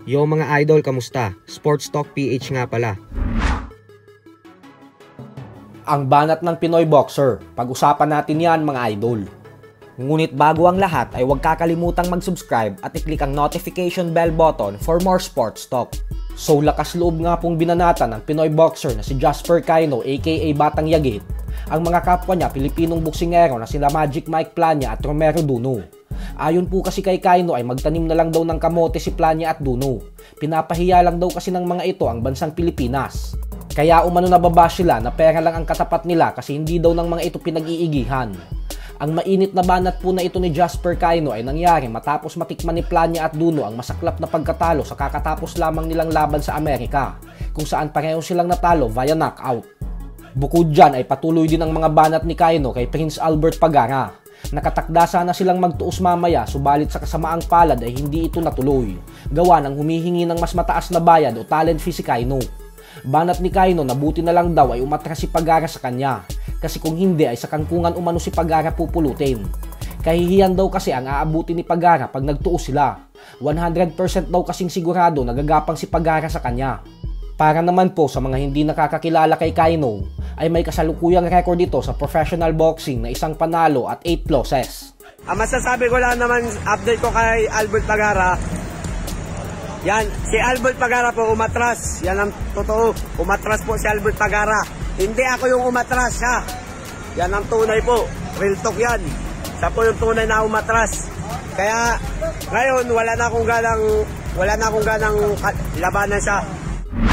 Yo mga idol, kamusta? Sports Talk PH nga pala. Ang banat ng Pinoy boxer, pag-usapan natin yan mga idol. Ngunit bago ang lahat ay huwag kakalimutang mag-subscribe at i-click ang notification bell button for more sports talk. So lakas loob nga pong binanata ng Pinoy boxer na si Jasper Cayno aka Batang Yagit ang mga kapwa niya Pilipinong boksingero na sila Magic Mike Plania at Romero Duno. Ayon po kasi kay Cayno ay magtanim na lang daw ng kamote si Plania at Duno. Pinapahiya lang daw kasi ng mga ito ang bansang Pilipinas. Kaya umano nababash sila na pera lang ang katapat nila kasi hindi daw ng mga ito pinag-iigihan. Ang mainit na banat po na ito ni Jasper Cayno ay nangyari matapos matikman ni Plania at Duno ang masaklap na pagkatalo sa kakatapos lamang nilang laban sa Amerika, kung saan pareho silang natalo via knockout. Bukod dyan ay patuloy din ang mga banat ni Cayno kay Prince Albert Pagara. Nakatakda sana silang magtuos mamaya subalit sa kasamaang palad ay hindi ito natuloy. Gawa ng humihingi ng mas mataas na bayad o talent fee si Cayno. Banat ni Cayno na buti na lang daw ay umatras si Pagara sa kanya. Kasi kung hindi ay sa kangkungan umano si Pagara pupulutin. Kahihiyan daw kasi ang aabuti ni Pagara pag nagtuos sila. 100% daw kasing sigurado nagagapang si Pagara sa kanya. Para naman po sa mga hindi nakakakilala kay Cayno, ay may kasalukuyang record ito sa professional boxing na isang panalo at 8 losses. Ang masasabi ko lang naman, update ko kay Albert Pagara. Yan, si Albert Pagara po umatras. Yan ang totoo, umatras po si Albert Pagara. Hindi ako yung umatras ha. Yan ang tunay po, real talk yan. Siya po yung tunay na umatras. Kaya ngayon wala na akong ganang labanan siya.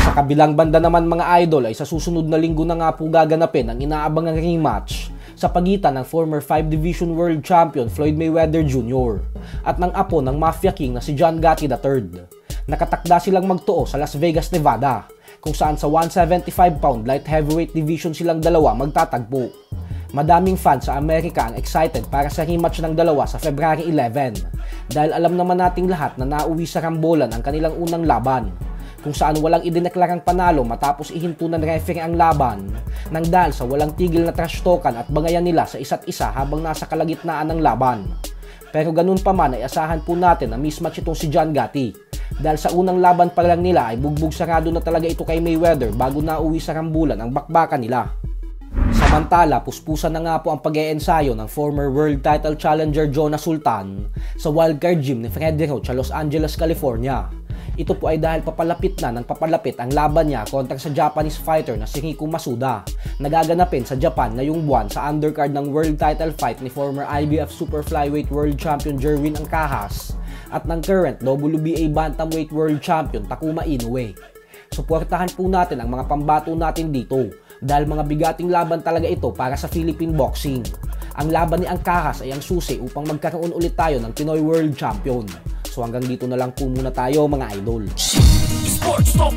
Sa kabilang banda naman mga idol ay sa susunod na linggo na nga po gaganapin ang inaabangang rematch sa pagitan ng former 5 Division World Champion Floyd Mayweather Jr. at ng apo ng Mafia King na si John Gotti III. Nakatakda silang magtuo sa Las Vegas, Nevada, kung saan sa 175-pound light heavyweight division silang dalawa magtatagpo. Madaming fans sa Amerika ang excited para sa rematch ng dalawa sa February 11 dahil alam naman nating lahat na nauwi sa rambolan ang kanilang unang laban, kung saan walang idineklarang panalo matapos ihinto ng referee ang laban nang dahil sa walang tigil na trash talkan at bangayan nila sa isa't isa habang nasa kalagitnaan ng laban. Pero ganun pa man ay asahan po natin na mismatch itong si John Gotti dahil sa unang laban pa lang nila ay bugbog sarado na talaga ito kay Mayweather bago nauwi sa rambulan ang bakbakan nila. Samantala, puspusan na nga po ang pag-e-ensayo ng former world title challenger Jonas Sultan sa wildcard gym ni Freddie Roach sa Los Angeles, California. Ito po ay dahil papalapit na ng papalapit ang laban niya kontra sa Japanese fighter na si Rico Masuda na gaganapin sa Japan ngayong buwan sa undercard ng world title fight ni former IBF Super Flyweight World Champion Jerwin Ancajas at ng current WBA Bantamweight World Champion Takuma Inoue. Suportahan po natin ang mga pambato natin dito dahil mga bigating laban talaga ito para sa Philippine boxing. Ang laban ni Ancajas ay ang susi upang magkaroon ulit tayo ng Pinoy World Champion. So hanggang dito na lang po muna tayo mga idol. Sports Talk